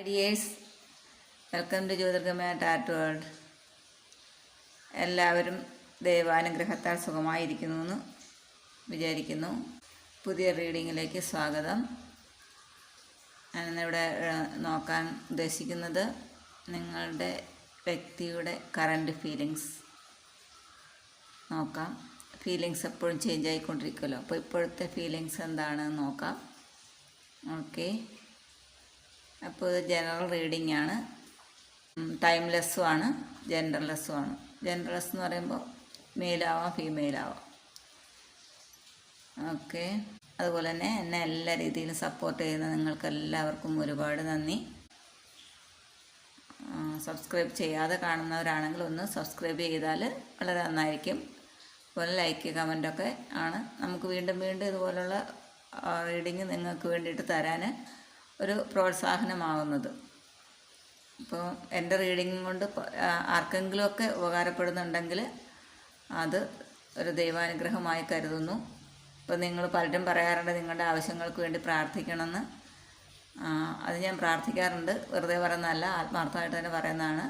Dears, welcome to Jyothirgamaya that world. എല്ലാവരും ദൈവാനുഗ്രഹത്താൽ സുഖമായിരിക്കുന്നു എന്ന് വിചാരിക്കുന്നു. പുതിയ റീഡിങ്ങിലേക്ക് സ്വാഗതം. ഞാനിന്നിവിടെ നോക്കാൻ ഉദ്ദേശിക്കുന്നത് നിങ്ങളുടെ വ്യക്തിയുടെ കറണ്ട് ഫീലിങ്സ് നോക്കാം. ഫീലിങ്സ് എപ്പോഴും ചേഞ്ച് ആയിക്കൊണ്ടിരിക്കുമല്ലോ, അപ്പോൾ ഇപ്പോഴത്തെ ഫീലിങ്സ് എന്താണെന്ന് നോക്കാം. ഓക്കെ, അപ്പോൾ ഇത് ജനറൽ റീഡിംഗ് ആണ്. ടൈംലെസ്സും ആണ്, ജെൻഡർലെസ്സും ആണ്. ജെൻഡർലെസ് എന്ന് പറയുമ്പോൾ മെയിലാവാം ഫീമെയിലാവാം. ഓക്കെ, അതുപോലെ തന്നെ എന്നെ എല്ലാ രീതിയിലും സപ്പോർട്ട് ചെയ്യുന്ന നിങ്ങൾക്ക് എല്ലാവർക്കും ഒരുപാട് നന്ദി. സബ്സ്ക്രൈബ് ചെയ്യാതെ കാണുന്നവരാണെങ്കിൽ ഒന്ന് സബ്സ്ക്രൈബ് ചെയ്താൽ വളരെ നന്നായിരിക്കും. അതുപോലെ ലൈക്ക് കമൻറ്റൊക്കെ ആണ് നമുക്ക് വീണ്ടും ഇതുപോലുള്ള റീഡിങ് നിങ്ങൾക്ക് വേണ്ടിയിട്ട് തരാൻ ഒരു പ്രോത്സാഹനമാവുന്നത്. ഇപ്പോൾ എൻ്റെ റീഡിങ് കൊണ്ട് ആർക്കെങ്കിലുമൊക്കെ ഉപകാരപ്പെടുന്നുണ്ടെങ്കിൽ അത് ഒരു ദൈവാനുഗ്രഹമായി കരുതുന്നു. ഇപ്പോൾ നിങ്ങൾ പലരും പറയാറുണ്ട് നിങ്ങളുടെ ആവശ്യങ്ങൾക്ക് വേണ്ടി പ്രാർത്ഥിക്കണമെന്ന്. അത് ഞാൻ പ്രാർത്ഥിക്കാറുണ്ട്, വെറുതെ പറയുന്നതല്ല, ആത്മാർത്ഥമായിട്ട് തന്നെ പറയുന്നതാണ്.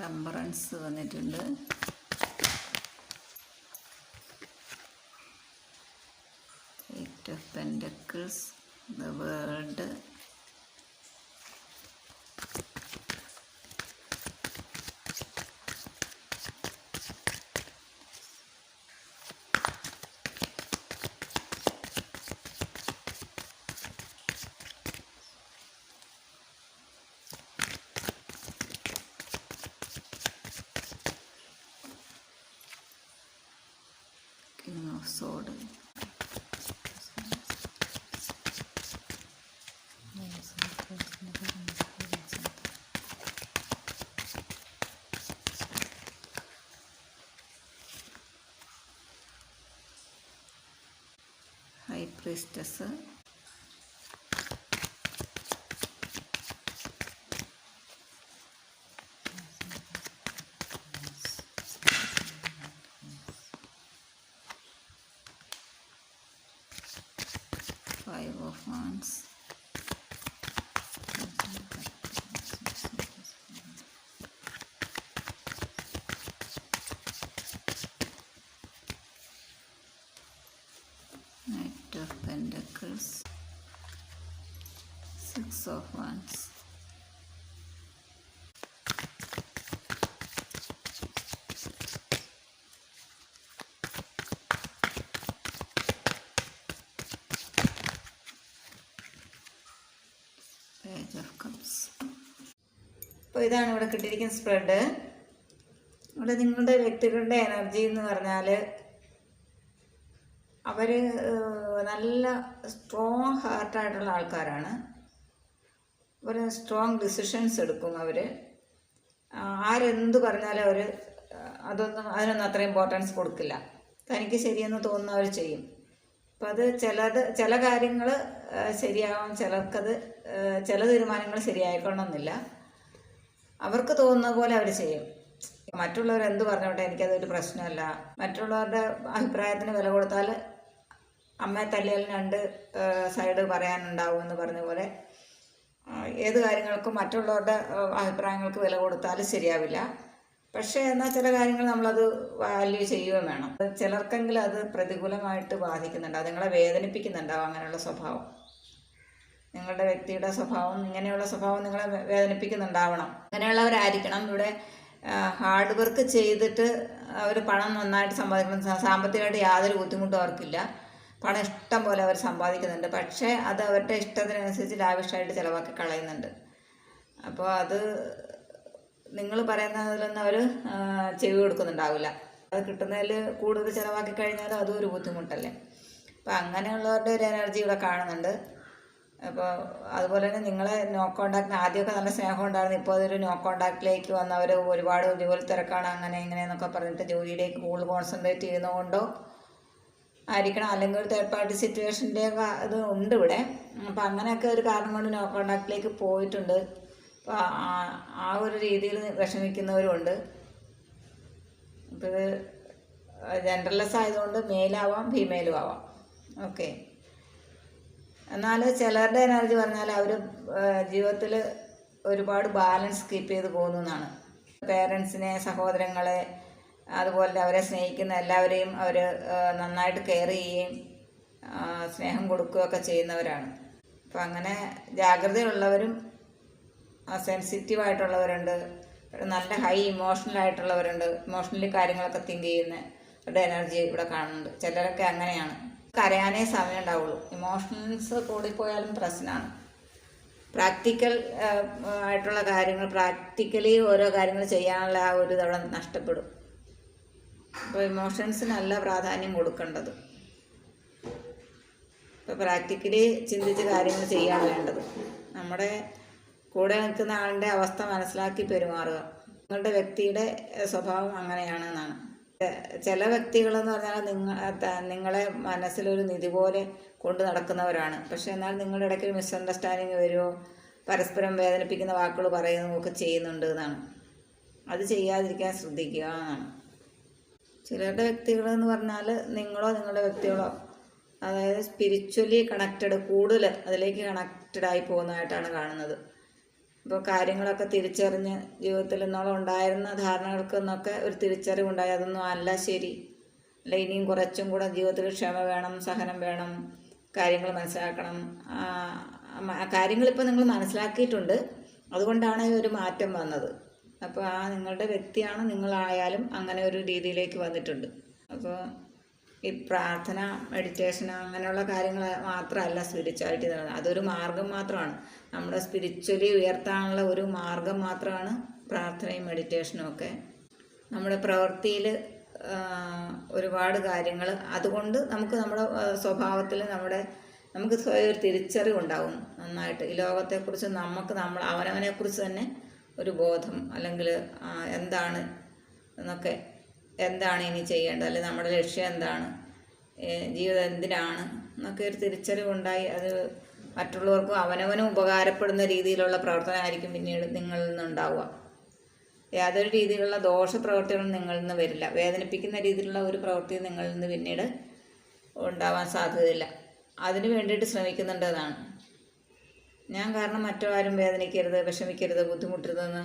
ടെമ്പറൻസ് വന്നിട്ടുണ്ട്. Eight of pentacles, the world, King of Swords, High Priestess, Five of Wands, Knight of Pentacles, Six of Wands, Page of Cups. അപ്പോൾ ഇതാണ് ഇവിടെ കിട്ടിയിരിക്കുന്ന സ്പ്രെഡ്. ഇവിടെ നിങ്ങളുടെ വ്യക്തികളുടെ എനർജി എന്ന് പറഞ്ഞാൽ അവർ നല്ല സ്ട്രോങ് ഹാർട്ടായിട്ടുള്ള ആൾക്കാരാണ്. അവർ സ്ട്രോങ് ഡിസിഷൻസ് എടുക്കും. അവർ ആരെന്ത് പറഞ്ഞാലും അവർ അതിനൊന്നും അത്ര ഇമ്പോർട്ടൻസ് കൊടുക്കില്ല. തനിക്ക് ശരിയെന്ന് തോന്നുന്ന അവർ ചെയ്യും. അപ്പം അത് ചില കാര്യങ്ങൾ ശരിയാവാം, ചില തീരുമാനങ്ങൾ ശരിയായിക്കൊള്ളണമെന്നില്ല. അവർക്ക് തോന്നുന്ന പോലെ അവർ ചെയ്യും. മറ്റുള്ളവർ എന്ത് പറഞ്ഞോട്ടെ, എനിക്കതൊരു പ്രശ്നമല്ല. മറ്റുള്ളവരുടെ അഭിപ്രായത്തിന് വില കൊടുത്താൽ അമ്മയെ തല്ലിയാൽ രണ്ട് സൈഡ് പറയാനുണ്ടാവും എന്ന് പറഞ്ഞ പോലെ ഏത് കാര്യങ്ങൾക്കും മറ്റുള്ളവരുടെ അഭിപ്രായങ്ങൾക്ക് വില കൊടുത്താൽ ശരിയാവില്ല. പക്ഷേ എന്നാൽ ചില കാര്യങ്ങൾ നമ്മളത് വാല്യൂ ചെയ്യുകയും വേണം. ചിലർക്കെങ്കിലും അത് പ്രതികൂലമായിട്ട് ബാധിക്കുന്നുണ്ടാവും, നിങ്ങളെ വേദനിപ്പിക്കുന്നുണ്ടാവും. അങ്ങനെയുള്ള സ്വഭാവം, നിങ്ങളുടെ വ്യക്തിയുടെ സ്വഭാവം, ഇങ്ങനെയുള്ള സ്വഭാവം നിങ്ങളെ വേദനിപ്പിക്കുന്നുണ്ടാവണം. അങ്ങനെയുള്ളവരായിരിക്കണം. ഇവിടെ ഹാർഡ് വർക്ക് ചെയ്തിട്ട് അവർ പണം നന്നായിട്ട് സമ്പാദിക്കണം. സാമ്പത്തികമായിട്ട് യാതൊരു ബുദ്ധിമുട്ടും അവർക്കില്ല. പണം ഇഷ്ടം പോലെ അവർ സമ്പാദിക്കുന്നുണ്ട്. പക്ഷേ അത് അവരുടെ ഇഷ്ടത്തിനനുസരിച്ച് ലാവിഷായിട്ട് ചിലവാക്കി കളയുന്നുണ്ട്. അപ്പോൾ അത് നിങ്ങൾ പറയുന്നതിലൊന്നും അവർ ചെവി കൊടുക്കുന്നുണ്ടാവില്ല. അത് കിട്ടുന്നതിൽ കൂടുതൽ ചിലവാക്കി കഴിഞ്ഞാലും അതും ഒരു ബുദ്ധിമുട്ടല്ലേ. അപ്പോൾ അങ്ങനെയുള്ളവരുടെ ഒരു എനർജി ഇവിടെ കാണുന്നുണ്ട്. അപ്പോൾ അതുപോലെ തന്നെ നിങ്ങളെ നോ കോണ്ടാക്ട്, ആദ്യമൊക്കെ നല്ല സ്നേഹം ഉണ്ടായിരുന്നു, ഇപ്പോൾ അതൊരു നോ കോണ്ടാക്റ്റിലേക്ക് വന്നവർ ഒരുപാട് ജോലി തിരക്കാണ് അങ്ങനെ ഇങ്ങനെയെന്നൊക്കെ പറഞ്ഞിട്ട് ജോലിയിലേക്ക് കൂടുതൽ കോൺസെൻട്രേറ്റ് ചെയ്യുന്നതുകൊണ്ടോ ആയിരിക്കണം. അല്ലെങ്കിൽ ഒരു തേർഡ് പാർട്ടി സിറ്റുവേഷൻ്റെ ഇത് ഉണ്ട് ഇവിടെ. അപ്പോൾ അങ്ങനെയൊക്കെ ഒരു കാരണം കൊണ്ട് നോ കോണ്ടാക്റ്റിലേക്ക് പോയിട്ടുണ്ട്. അപ്പോൾ ആ ഒരു രീതിയിൽ വിഷമിക്കുന്നവരുമുണ്ട്. അപ്പോൾ ഇത് ജെൻഡർലെസ് ആയതുകൊണ്ട് മെയിലാവാം ഫീമെയിലും ആവാം. ഓക്കെ. എന്നാൽ ചിലരുടെ എനർജി പറഞ്ഞാൽ അവർ ജീവിതത്തിൽ ഒരുപാട് ബാലൻസ് കീപ്പ് ചെയ്ത് പോകുന്നതാണ്. പേരൻസിനെ, സഹോദരങ്ങളെ, അതുപോലെ അവരെ സ്നേഹിക്കുന്ന എല്ലാവരെയും അവർ നന്നായിട്ട് കെയർ ചെയ്യുകയും സ്നേഹം കൊടുക്കുകയൊക്കെ ചെയ്യുന്നവരാണ്. അപ്പം അങ്ങനെ ജാഗ്രതയുള്ളവരും സെൻസിറ്റീവായിട്ടുള്ളവരുണ്ട്, നല്ല ഹൈ ഇമോഷണലായിട്ടുള്ളവരുണ്ട്, ഇമോഷണലി കാര്യങ്ങളൊക്കെ തിങ്ക് ചെയ്യുന്നവരുടെ എനർജി ഇവിടെ കാണുന്നുണ്ട്. ചിലരൊക്കെ അങ്ങനെയാണ്. കരയാനേ സമയം ഉണ്ടാവുള്ളൂ. ഇമോഷണൽസ് കൂടിപ്പോയാലും പ്രശ്നമാണ്. പ്രാക്ടിക്കൽ ആയിട്ടുള്ള കാര്യങ്ങൾ, പ്രാക്ടിക്കലി ഓരോ കാര്യങ്ങൾ ചെയ്യാനുള്ള ആ ഒരു തവണ നഷ്ടപ്പെടും. അപ്പോൾ ഇമോഷൻസിനല്ല പ്രാധാന്യം കൊടുക്കേണ്ടത്. ഇപ്പോൾ പ്രാക്ടിക്കലി ചിന്തിച്ച് കാര്യങ്ങൾ ചെയ്യാണ് വേണ്ടത്. നമ്മുടെ കൂടെ നിൽക്കുന്ന ആളുടെ അവസ്ഥ മനസ്സിലാക്കി പെരുമാറുക. നിങ്ങളുടെ വ്യക്തിയുടെ സ്വഭാവം അങ്ങനെയാണെന്നാണ്. ചില വ്യക്തികളെന്ന് പറഞ്ഞാൽ നിങ്ങളെ മനസ്സിലൊരു നിധി പോലെ കൊണ്ട് നടക്കുന്നവരാണ്. പക്ഷെ എന്നാൽ നിങ്ങളുടെ ഇടയ്ക്ക് ഒരു മിസ്അണ്ടർസ്റ്റാൻഡിങ് വരുമോ, പരസ്പരം വേദനിപ്പിക്കുന്ന വാക്കുകൾ പറയുന്നതൊക്കെ ചെയ്യുന്നുണ്ട് എന്നാണ്. അത് ചെയ്യാതിരിക്കാൻ ശ്രദ്ധിക്കുക എന്നാണ്. ചിലരുടെ വ്യക്തികളെന്ന് പറഞ്ഞാൽ നിങ്ങളോ നിങ്ങളുടെ വ്യക്തികളോ അതായത് സ്പിരിച്വലി കണക്റ്റഡ്, കൂടുതൽ അതിലേക്ക് കണക്റ്റഡായി പോകുന്നതായിട്ടാണ് കാണുന്നത്. ഇപ്പോൾ കാര്യങ്ങളൊക്കെ തിരിച്ചറിഞ്ഞ് ജീവിതത്തിൽ ഇന്നോളം ഉണ്ടായിരുന്ന ധാരണകൾക്ക് നിന്നൊക്കെ ഒരു തിരിച്ചറിവുണ്ടായി. അതൊന്നും അല്ല ശരി, അല്ല ഇനിയും കുറച്ചും കൂടെ ജീവിതത്തിൽ ക്ഷമ വേണം, സഹനം വേണം, കാര്യങ്ങൾ മനസ്സിലാക്കണം. കാര്യങ്ങളിപ്പോൾ നിങ്ങൾ മനസ്സിലാക്കിയിട്ടുണ്ട്, അതുകൊണ്ടാണ് ഒരു മാറ്റം വന്നത്. അപ്പോൾ നിങ്ങളുടെ വ്യക്തിയാണ് നിങ്ങളായാലും അങ്ങനെ ഒരു രീതിയിലേക്ക് വന്നിട്ടുണ്ട്. അപ്പോൾ ഈ പ്രാർത്ഥന, മെഡിറ്റേഷൻ അങ്ങനെയുള്ള കാര്യങ്ങൾ മാത്രമല്ല സ്പിരിച്വാലിറ്റി എന്ന് പറയുന്നത്. അതൊരു മാർഗം മാത്രമാണ്. നമ്മുടെ സ്പിരിച്വലി ഉയർത്താനുള്ള ഒരു മാർഗം മാത്രമാണ് പ്രാർത്ഥനയും മെഡിറ്റേഷനും ഒക്കെ. നമ്മുടെ പ്രവൃത്തിയിൽ ഒരുപാട് കാര്യങ്ങൾ അതുകൊണ്ട് നമ്മുടെ സ്വഭാവത്തിൽ നമുക്ക് സ്വയം ഒരു തിരിച്ചറിവുണ്ടാവും നന്നായിട്ട്. ഈ ലോകത്തെക്കുറിച്ച് അവനവനെക്കുറിച്ച് തന്നെ ഒരു ബോധം, അല്ലെങ്കിൽ എന്താണ് എന്നൊക്കെ, എന്താണ് ഇനി ചെയ്യേണ്ടത്, അല്ലെങ്കിൽ നമ്മുടെ ലക്ഷ്യം എന്താണ്, ജീവിതം എന്തിനാണ് എന്നൊക്കെ ഒരു തിരിച്ചറിവുണ്ടായി അത് മറ്റുള്ളവർക്കും അവനവനും ഉപകാരപ്പെടുന്ന രീതിയിലുള്ള പ്രവർത്തനമായിരിക്കും പിന്നീട് നിങ്ങളിൽ നിന്നുണ്ടാവുക. യാതൊരു രീതിയിലുള്ള ദോഷപ്രവൃത്തികളും നിങ്ങളിൽ നിന്ന് വരില്ല. വേദനിപ്പിക്കുന്ന രീതിയിലുള്ള ഒരു പ്രവൃത്തി നിങ്ങളിൽ നിന്ന് പിന്നീട് ഉണ്ടാവാൻ സാധ്യതയില്ല. അതിന് വേണ്ടിയിട്ട് ശ്രമിക്കുന്നുണ്ടെന്നാണ്. ഞാൻ കാരണം മറ്റാരും വേദനിക്കരുത്, വിഷമിക്കരുത്, ബുദ്ധിമുട്ടരുതെന്ന്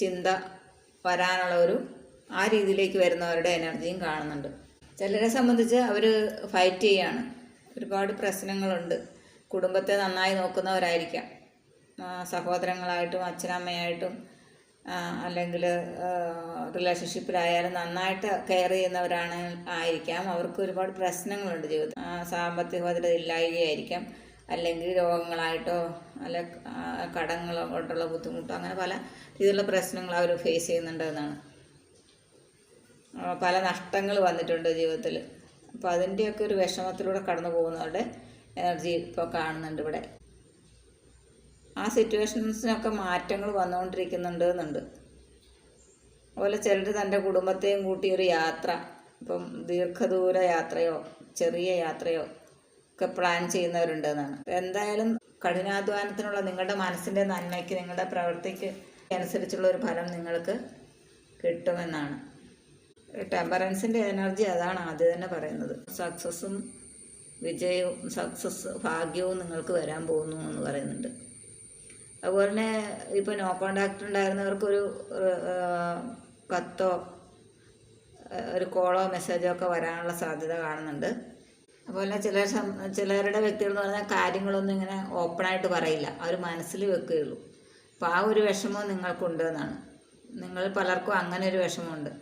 ചിന്ത വരാനുള്ള ആ രീതിയിലേക്ക് വരുന്നവരുടെ എനർജിയും കാണുന്നുണ്ട്. ചിലരെ സംബന്ധിച്ച് അവർ ഫൈറ്റ് ചെയ്യാണ്. ഒരുപാട് പ്രശ്നങ്ങളുണ്ട്. കുടുംബത്തെ നന്നായി നോക്കുന്നവരായിരിക്കാം. സഹോദരങ്ങളായിട്ടും അച്ഛനമ്മയായിട്ടും അല്ലെങ്കിൽ റിലേഷൻഷിപ്പിലായാലും നന്നായിട്ട് കെയർ ആയിരിക്കാം. അവർക്ക് ഒരുപാട് പ്രശ്നങ്ങളുണ്ട് ജീവിതത്തിൽ. സാമ്പത്തിക ഭദ്രത ഇല്ലായ്കയായിരിക്കാം, അല്ലെങ്കിൽ രോഗങ്ങളായിട്ടോ അല്ല കടങ്ങൾ കൊണ്ടുള്ള ബുദ്ധിമുട്ടോ, അങ്ങനെ പല രീതിയിലുള്ള പ്രശ്നങ്ങൾ അവർ ഫേസ് ചെയ്യുന്നുണ്ട് എന്നാണ്. പല നഷ്ടങ്ങൾ വന്നിട്ടുണ്ട് ജീവിതത്തിൽ. അപ്പോൾ അതിൻ്റെയൊക്കെ ഒരു വിഷമത്തിലൂടെ കടന്നു പോകുന്നവരുടെ എനർജി ഇപ്പോൾ കാണുന്നുണ്ട് ഇവിടെ. ആ സിറ്റുവേഷൻസിനൊക്കെ മാറ്റങ്ങൾ വന്നുകൊണ്ടിരിക്കുന്നുണ്ട് എന്നുണ്ട്. അതുപോലെ ചിലർ തൻ്റെ കുടുംബത്തെയും കൂട്ടി ഒരു യാത്ര, ഇപ്പം ദീർഘദൂര യാത്രയോ ചെറിയ യാത്രയോ ഒക്കെ പ്ലാൻ ചെയ്യുന്നവരുണ്ട് എന്നാണ്. എന്തായാലും കഠിനാധ്വാനത്തിനുള്ള നിങ്ങളുടെ മനസ്സിൻ്റെ നന്മയ്ക്ക്, നിങ്ങളുടെ പ്രവൃത്തിക്ക് അനുസരിച്ചുള്ള ഒരു ഫലം നിങ്ങൾക്ക് കിട്ടുമെന്നാണ്. ടെമ്പറൻസിൻ്റെ എനർജി അതാണ് ആദ്യം തന്നെ പറയുന്നത്. സക്സസ്സും വിജയവും, ഭാഗ്യവും നിങ്ങൾക്ക് വരാൻ പോകുന്നു എന്ന് പറയുന്നുണ്ട്. അതുപോലെ തന്നെ ഇപ്പോൾ നോ കോണ്ടാക്റ്റ് ഉണ്ടായിരുന്നവർക്കൊരു കത്തോ ഒരു കോളോ മെസ്സേജോ ഒക്കെ വരാനുള്ള സാധ്യത കാണുന്നുണ്ട്. അതുപോലെ ചിലരുടെ വ്യക്തികൾ എന്ന് പറഞ്ഞാൽ കാര്യങ്ങളൊന്നും ഇങ്ങനെ ഓപ്പണായിട്ട് പറയില്ല, അവർ മനസ്സിൽ വെക്കുകയുള്ളൂ. അപ്പോൾ ആ ഒരു വിഷമം നിങ്ങൾക്കുണ്ട് എന്നാണ്. നിങ്ങൾ പലർക്കും അങ്ങനെ ഒരു വിഷമമുണ്ട്.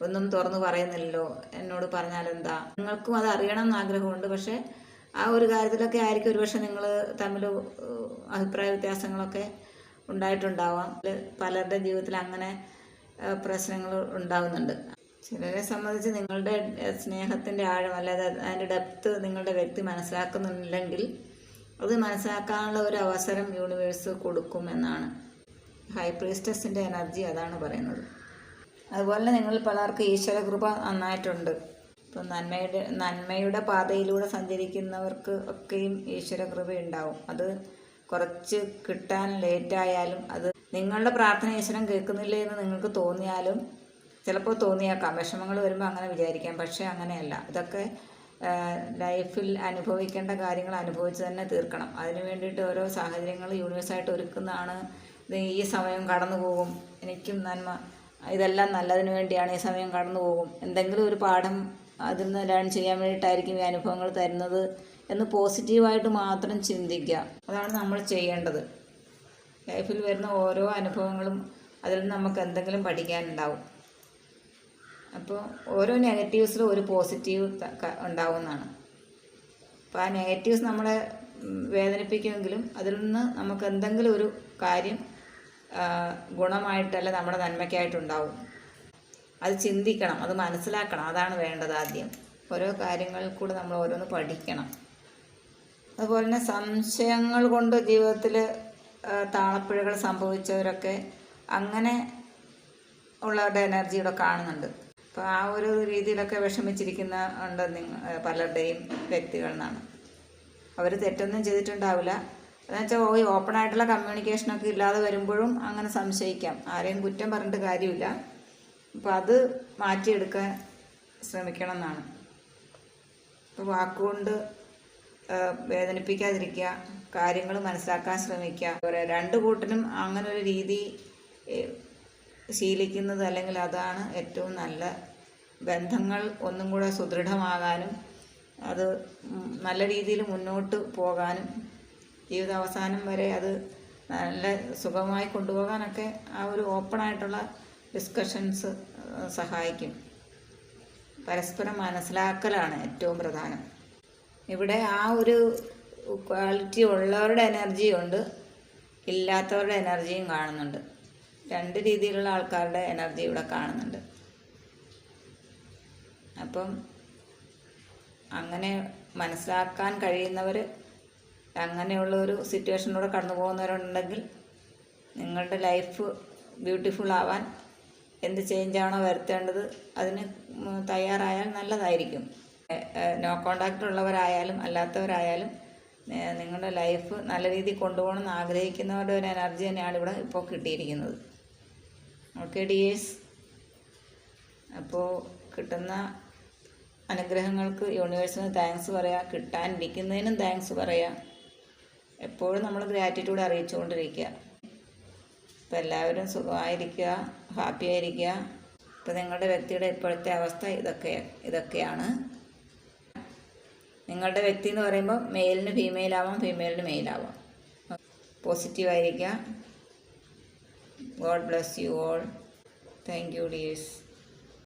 ഒന്നും തുറന്ന് പറയുന്നില്ലല്ലോ, എന്നോട് പറഞ്ഞാലെന്താ. നിങ്ങൾക്കും അത് അറിയണം എന്ന് ആഗ്രഹമുണ്ട്. പക്ഷേ ആ ഒരു കാര്യത്തിലൊക്കെ ആയിരിക്കും ഒരുപക്ഷെ നിങ്ങൾ തമ്മിൽ അഭിപ്രായ വ്യത്യാസങ്ങളൊക്കെ ഉണ്ടായിട്ടുണ്ടാവാം. പലരുടെ ജീവിതത്തിൽ അങ്ങനെ പ്രശ്നങ്ങൾ ഉണ്ടാകുന്നുണ്ട്. ചിലരെ സംബന്ധിച്ച് നിങ്ങളുടെ സ്നേഹത്തിൻ്റെ ആഴം, അല്ലാതെ അതിൻ്റെ ഡെപ്ത് നിങ്ങളുടെ വ്യക്തി മനസ്സിലാക്കുന്നില്ലെങ്കിൽ അത് മനസ്സിലാക്കാനുള്ള ഒരു അവസരം യൂണിവേഴ്സ് കൊടുക്കുമെന്നാണ്. ഹൈ പ്രീസ്റ്റസിൻ്റെ എനർജി അതാണ് പറയുന്നത്. അതുപോലെ നിങ്ങൾ പലർക്കും ഈശ്വരകൃപ നന്നായിട്ടുണ്ട്. ഇപ്പം നന്മയുടെ പാതയിലൂടെ സഞ്ചരിക്കുന്നവർക്ക് ഒക്കെയും ഈശ്വരകൃപ ഉണ്ടാവും. അത് കുറച്ച് കിട്ടാൻ ലേറ്റായാലും, അത് നിങ്ങളുടെ പ്രാർത്ഥന ഈശ്വരൻ കേൾക്കുന്നില്ലേ എന്ന് നിങ്ങൾക്ക് തോന്നിയാലും ചിലപ്പോൾ തോന്നിയേക്കാം, വിഷമങ്ങൾ വരുമ്പോൾ അങ്ങനെ വിചാരിക്കാം. പക്ഷേ അങ്ങനെയല്ല. ഇതൊക്കെ ലൈഫിൽ അനുഭവിക്കേണ്ട കാര്യങ്ങൾ അനുഭവിച്ച് തന്നെ തീർക്കണം. അതിന് വേണ്ടിയിട്ട് ഓരോ സാഹചര്യങ്ങൾ യൂണിവേഴ്സായിട്ട് ഒരുക്കുന്നതാണ്. ഇത് ഈ സമയം കടന്നു പോകും, എനിക്കും നന്മ, ഇതെല്ലാം നല്ലതിന് വേണ്ടിയാണ്, ഈ സമയം കടന്നു പോകും, എന്തെങ്കിലും ഒരു പാഠം അതിൽ നിന്ന് ലേൺ ചെയ്യാൻ വേണ്ടിയിട്ടായിരിക്കും ഈ അനുഭവങ്ങൾ തരുന്നത് എന്ന് പോസിറ്റീവായിട്ട് മാത്രം ചിന്തിക്കുക. അതാണ് നമ്മൾ ചെയ്യേണ്ടത്. ലൈഫിൽ വരുന്ന ഓരോ അനുഭവങ്ങളും അതിൽ നിന്ന് നമുക്ക് എന്തെങ്കിലും പഠിക്കാനുണ്ടാവും. അപ്പോൾ ഓരോ നെഗറ്റീവ്സിലും ഒരു പോസിറ്റീവ് ഉണ്ടാവുന്നതാണ്. അപ്പോൾ ആ നെഗറ്റീവ്സ് നമ്മളെ വേദനിപ്പിക്കുമെങ്കിലും അതിൽ നിന്ന് നമുക്ക് എന്തെങ്കിലും ഒരു കാര്യം ഗുണമായിട്ടല്ല നമ്മുടെ നന്മയ്ക്കായിട്ടുണ്ടാവും. അത് ചിന്തിക്കണം, അത് മനസ്സിലാക്കണം. അതാണ് വേണ്ടത് ആദ്യം. ഓരോ കാര്യങ്ങളിൽ കൂടെ നമ്മൾ ഓരോന്ന് പഠിക്കണം. അതുപോലെ തന്നെ സംശയങ്ങൾ കൊണ്ട് ജീവിതത്തിൽ താളപ്പിഴകൾ സംഭവിച്ചവരൊക്കെ അങ്ങനെ ഉള്ളവരുടെ എനർജി ഇവിടെ കാണുന്നുണ്ട്. അപ്പോൾ ആ ഒരു രീതിയിലൊക്കെ വിഷമിച്ചിരിക്കുന്ന ഉണ്ട് പലരുടെയും വ്യക്തികൾ എന്നാണ്. അവർ തെറ്റൊന്നും ചെയ്തിട്ടുണ്ടാവില്ല. എന്നുവെച്ചാൽ ഈ ഓപ്പണായിട്ടുള്ള കമ്മ്യൂണിക്കേഷനൊക്കെ ഇല്ലാതെ വരുമ്പോഴും അങ്ങനെ സംശയിക്കാം. ആരെയും കുറ്റം പറഞ്ഞിട്ട് കാര്യമില്ല. അപ്പോൾ അത് മാറ്റിയെടുക്കാൻ ശ്രമിക്കണം എന്നാണ്. അപ്പോൾ വാക്കുകൊണ്ട് വേദനിപ്പിക്കാതിരിക്കുക, കാര്യങ്ങൾ മനസ്സിലാക്കാൻ ശ്രമിക്കുക. രണ്ട് കൂട്ടരും അങ്ങനെ ഒരു രീതി ശീലിക്കുന്നത് അല്ലെങ്കിൽ അതാണ് ഏറ്റവും നല്ല. ബന്ധങ്ങൾ ഒന്നും കൂടെ സുദൃഢമാകാനും അത് നല്ല രീതിയിൽ മുന്നോട്ട് പോകാനും ജീവിതാവസാനം വരെ അത് നല്ല സുഖമായി കൊണ്ടുപോകാനൊക്കെ ആ ഒരു ഓപ്പണായിട്ടുള്ള ഡിസ്കഷൻസ് സഹായിക്കും. പരസ്പരം മനസ്സിലാക്കലാണ് ഏറ്റവും പ്രധാനം. ഇവിടെ ആ ഒരു ക്വാളിറ്റി ഉള്ളവരുടെ എനർജിയുണ്ട്, ഇല്ലാത്തവരുടെ എനർജിയും കാണുന്നുണ്ട്. രണ്ട് രീതിയിലുള്ള ആൾക്കാരുടെ എനർജി ഇവിടെ കാണുന്നുണ്ട്. അപ്പം അങ്ങനെ മനസ്സിലാക്കാൻ കഴിയുന്നവർ, അങ്ങനെയുള്ള ഒരു സിറ്റുവേഷനിലൂടെ കടന്നു പോകുന്നവരുണ്ടെങ്കിൽ നിങ്ങളുടെ ലൈഫ് ബ്യൂട്ടിഫുൾ ആവാൻ എന്ത് ചേഞ്ചാണോ വരുത്തേണ്ടത് അതിന് തയ്യാറായാൽ നല്ലതായിരിക്കും. നോ കോണ്ടാക്റ്റ് ഉള്ളവരായാലും അല്ലാത്തവരായാലും നിങ്ങളുടെ ലൈഫ് നല്ല രീതിയിൽ കൊണ്ടുപോകണമെന്ന് ആഗ്രഹിക്കുന്നവരുടെ ഒരു എനർജി തന്നെയാണ് ഇവിടെ ഇപ്പോൾ കിട്ടിയിരിക്കുന്നത്. ഓക്കെ ഡിയേഴ്സ്, അപ്പോൾ കിട്ടുന്ന അനുഗ്രഹങ്ങൾക്ക് യൂണിവേഴ്സിന് താങ്ക്സ് പറയുക, കിട്ടാനിരിക്കുന്നതിനും താങ്ക്സ് പറയുക. എപ്പോഴും നമ്മൾ ഗ്രാറ്റിറ്റ്യൂഡ് അറിയിച്ചുകൊണ്ടിരിക്കുക. അപ്പോൾ എല്ലാവരും സുഖമായിരിക്കുക, ഹാപ്പി ആയിരിക്കുക. ഇപ്പോൾ നിങ്ങളുടെ വ്യക്തിയുടെ ഇപ്പോഴത്തെ അവസ്ഥ ഇതൊക്കെയാണ്. നിങ്ങളുടെ വ്യക്തി എന്ന് പറയുമ്പോൾ മെയിലിന് ഫീമെയിലാവാം, ഫീമെയിലിന് മെയിലാവാം. പോസിറ്റീവായിരിക്കുക. God bless you all. Thank you, dears.